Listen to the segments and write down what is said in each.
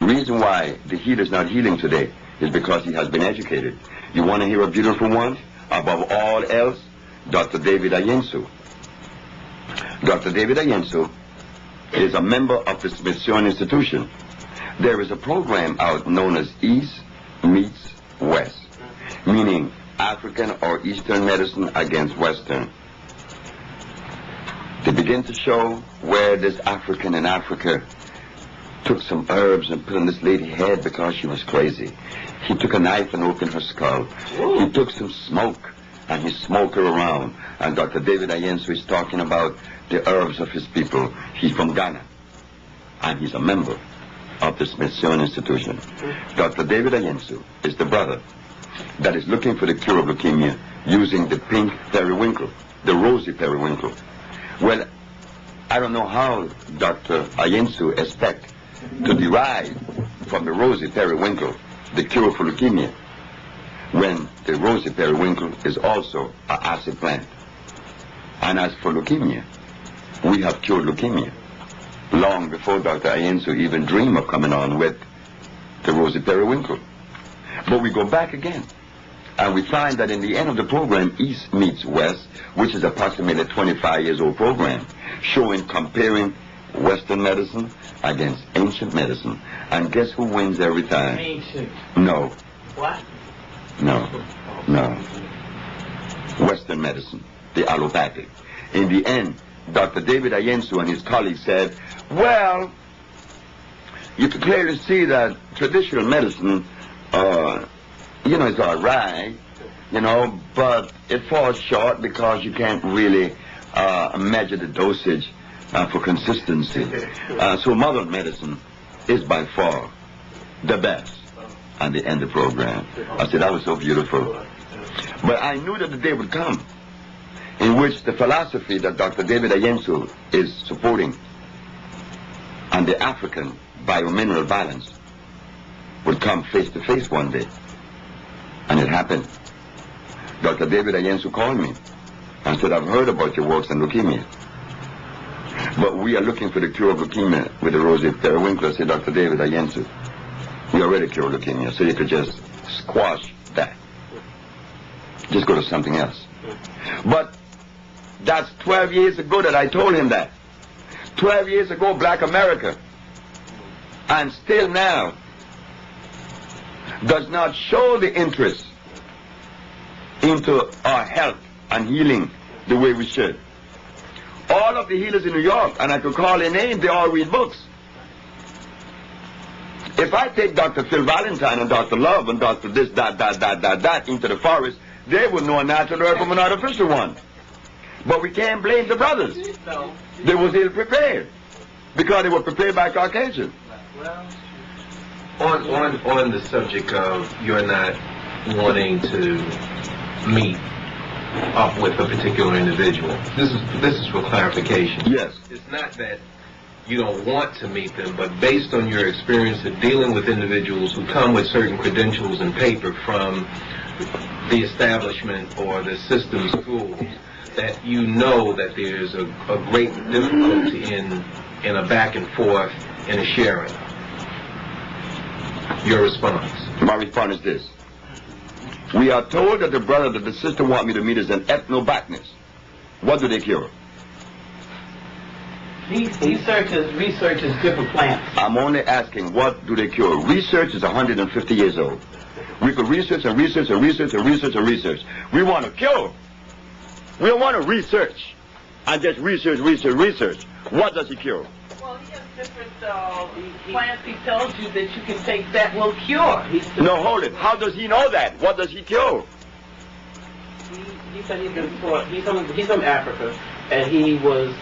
reason why the healer is not healing today is because he has been educated. You want to hear a beautiful one? Above all else, Dr. David Ayensu. Dr. David Ayensu is a member of the Smithsonian Institution. There is a program out known as East Meets West, meaning African or Eastern medicine against Western. They begin to show where this African in Africa took some herbs and put on this lady's head because she was crazy. He took a knife and opened her skull. He took some smoke and he smoked her around. And Dr. David Ayensu is talking about the herbs of his people. He's from Ghana and he's a member of the Smithsonian Institution. Dr. David Ayensu is the brother that is looking for the cure of leukemia using the pink periwinkle, the rosy periwinkle. Well, I don't know how Dr. Ayensu expects to derive from the rosy periwinkle the cure for leukemia when the rosy periwinkle is also an acid plant. And as for leukemia, we have cured leukemia long before Dr. Ayensu even dreamed of coming on with the rosy periwinkle. But we go back again, and we find that in the end of the program, East Meets West, which is approximately a 25 years old program, showing, comparing Western medicine against ancient medicine. And guess who wins every time? Ancient. No. What? No. No. Western medicine, the allopathic. In the end, Dr. David Ayensu and his colleagues said, well, you can clearly see that traditional medicine, it's all right, but it falls short because you can't really measure the dosage for consistency. So modern medicine is by far the best. And they end the program. I said, that was so beautiful. But I knew that the day would come in which the philosophy that Dr. David Ayensu is supporting and the African biomineral balance would come face to face one day. And it happened. Dr. David Ayensu called me and said, I've heard about your works on leukemia, but we are looking for the cure of leukemia with the rosy periwinkle. I said, Dr. David Ayensu, we already cured leukemia, so you could just squash that. Just go to something else. But that's 12 years ago that I told him that. 12 years ago, Black America, and still now, does not show the interest into our health and healing the way we should. All of the healers in New York, and I could call their names, they all read books. If I take Dr. Phil Valentine and Dr. Love and Dr. this, that into the forest, they would know a natural herb from an artificial one. But we can't blame the brothers. They was ill prepared because they were prepared by Caucasians. On the subject of you're not wanting to meet up with a particular individual, this is for clarification. Yes. It's not that you don't want to meet them, but based on your experience of dealing with individuals who come with certain credentials and paper from the establishment or the system schools, that you know that there's a great difficulty in a back and forth and a sharing. Your response? My response is this. We are told that the brother that the sister want me to meet is an ethnobotanist. What do they cure? He researches different plants. I'm only asking, what do they cure? Research is 150 years old. We could research and research and research and research and research. We want to cure. We don't want to research and just research. What does he cure? Well, he has different plants. He tells you that you can take that will cure. No, hold it. How does he know that? What does he cure? He said he's been taught. He's from Africa, and he was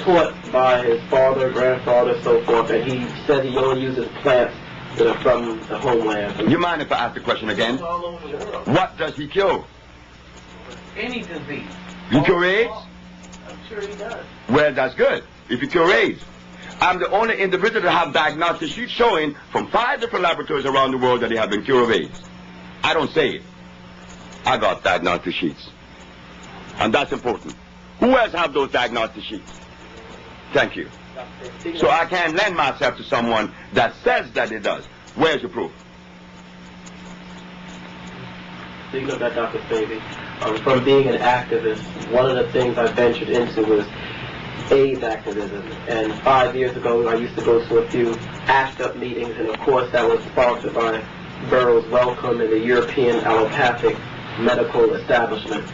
taught by his father, grandfather, so forth, and he said he only uses plants that are from the homeland. You mind if I ask the question again? All over the world. What does he cure? Any disease. He cure AIDS? I'm sure he does. Well, that's good. If he cure AIDS. I'm the only individual to have diagnostic sheets showing from 5 different laboratories around the world that they have been cured of AIDS. I don't say it. I got diagnostic sheets. And that's important. Who else have those diagnostic sheets? Thank you. So I can't lend myself to someone that says that it does. Where's your proof? Speaking of that, Dr. Sebi, from being an activist, one of the things I ventured into was AIDS activism. And 5 years ago, I used to go to a few ACT UP meetings, and of course that was sponsored by Burroughs Wellcome and the European Allopathic Medical Establishment.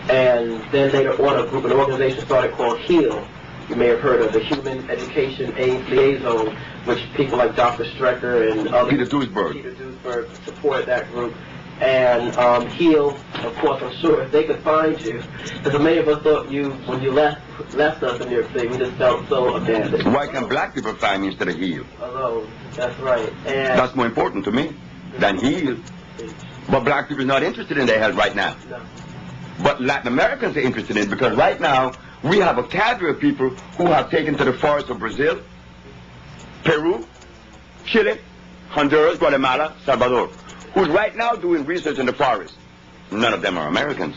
And then later on, an organization started called HEAL. You may have heard of the Human Education AIDS Liaison, which people like Dr. Strecker and others, Peter Duisberg support that group. And HEAL, of course, I'm sure if they could find you, because many of us thought when you left us in New York City, we just felt so abandoned. Why can black people find me instead of HEAL? Alone, that's right. And that's more important to me than HEAL. But black people are not interested in their health right now. No. But Latin Americans are interested in it, because right now we have a cadre of people who have taken to the forests of Brazil, Peru, Chile, Honduras, Guatemala, Salvador, who's right now doing research in the forest. None of them are Americans,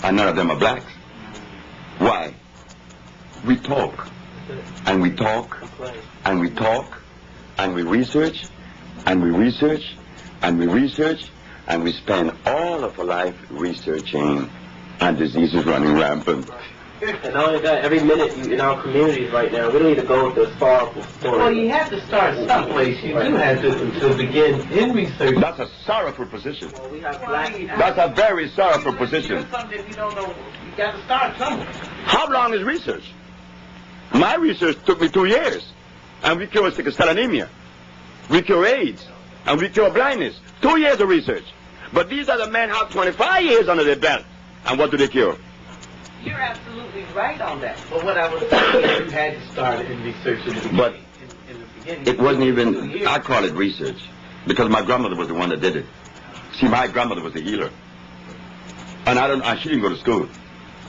and none of them are blacks. Why? We talk, and we talk, and we talk, and we research, and we research, and we research, and we spend all of our life researching, and disease is running rampant. And not only that, every minute in our communities right now, we don't need to go with the historical story. Well, you have to start someplace. You do have to begin in research. That's a sorrowful position. Well, we have black. That's a very sorrowful position. Something you don't know. You got to start somewhere. How long is research? My research took me 2 years, and we cure sickle cell anemia, we cure AIDS, and we cure blindness. 2 years of research. But these other men have 25 years under their belt, and what do they cure? You're absolutely right on that. But what I was saying, you had to start in research in the beginning. But in the beginning, it wasn't even, I call it research, because my grandmother was the one that did it. See, my grandmother was a healer. And she didn't go to school.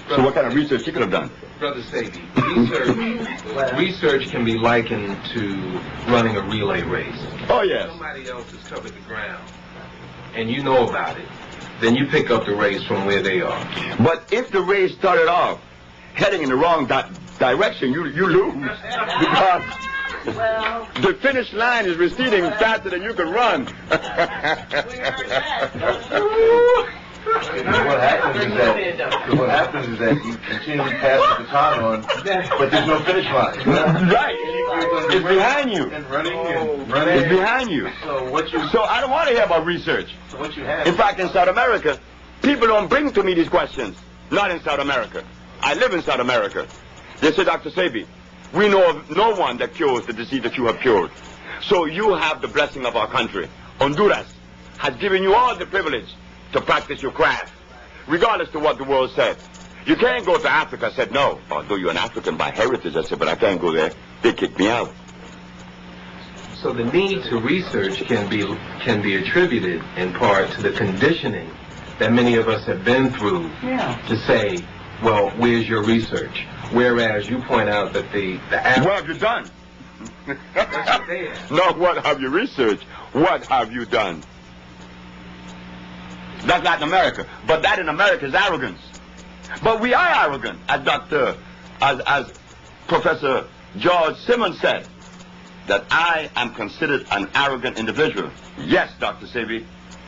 So what kind of research she could have done? Brother Sebi, research can be likened to running a relay race. Oh, yes. Somebody else has covered the ground, and you know about it. Then you pick up the race from where they are. But if the race started off heading in the wrong direction, you lose. Because the finish line is receding faster than you can run. What happens is that you continually pass the baton on, but there's no finish line. Right. It's behind you. And running and running. It's behind you. So I don't want to hear about research. So what you have. In fact, in South America, people don't bring to me these questions. Not in South America. I live in South America. They say, Dr. Sebi, we know of no one that cures the disease that you have cured. So you have the blessing of our country. Honduras has given you all the privilege to practice your craft, regardless of what the world said. You can't go to Africa. I said, no. Although you're an African by heritage, I said, but I can't go there. They kicked me out. So the need to research can be attributed in part to the conditioning that many of us have been through to say, well, where's your research? Whereas you point out that what have you done? Not what have you researched. What have you done? That's Latin America. But that in America is arrogance. But we are arrogant, as Professor George Simmons said, that I am considered an arrogant individual. Yes, Dr. Sebi,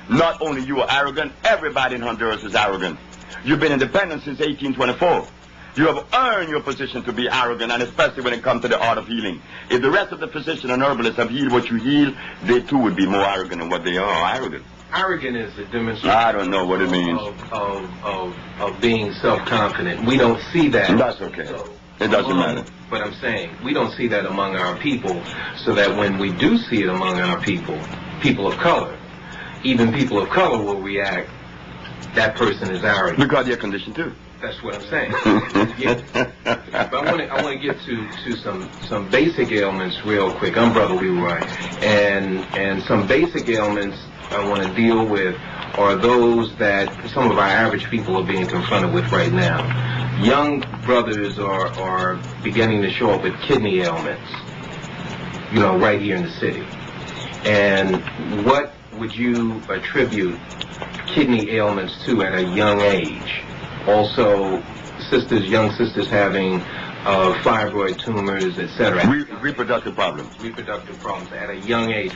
not only you are arrogant, everybody in Honduras is arrogant. You've been independent since 1824. You have earned your position to be arrogant, and especially when it comes to the art of healing. If the rest of the physicians and herbalists have healed what you heal, they too would be more arrogant than what they are, arrogant. Arrogant is a demonstration. I don't know what it means. Of being self-confident. We don't see that. That's okay. It doesn't matter. But I'm saying we don't see that among our people, so that when we do see it among our people, people of color, even people of color will react, that person is arrogant. Because they're conditioned too. That's what I'm saying. But I want to get to some basic ailments real quick. I'm Brother Leroy, and some basic ailments I want to deal with are those that some of our average people are being confronted with right now. Young brothers are beginning to show up with kidney ailments, right here in the city. And what would you attribute kidney ailments to at a young age? Also, young sisters having of fibroid tumors, etc. Reproductive problems. Reproductive problems at a young age.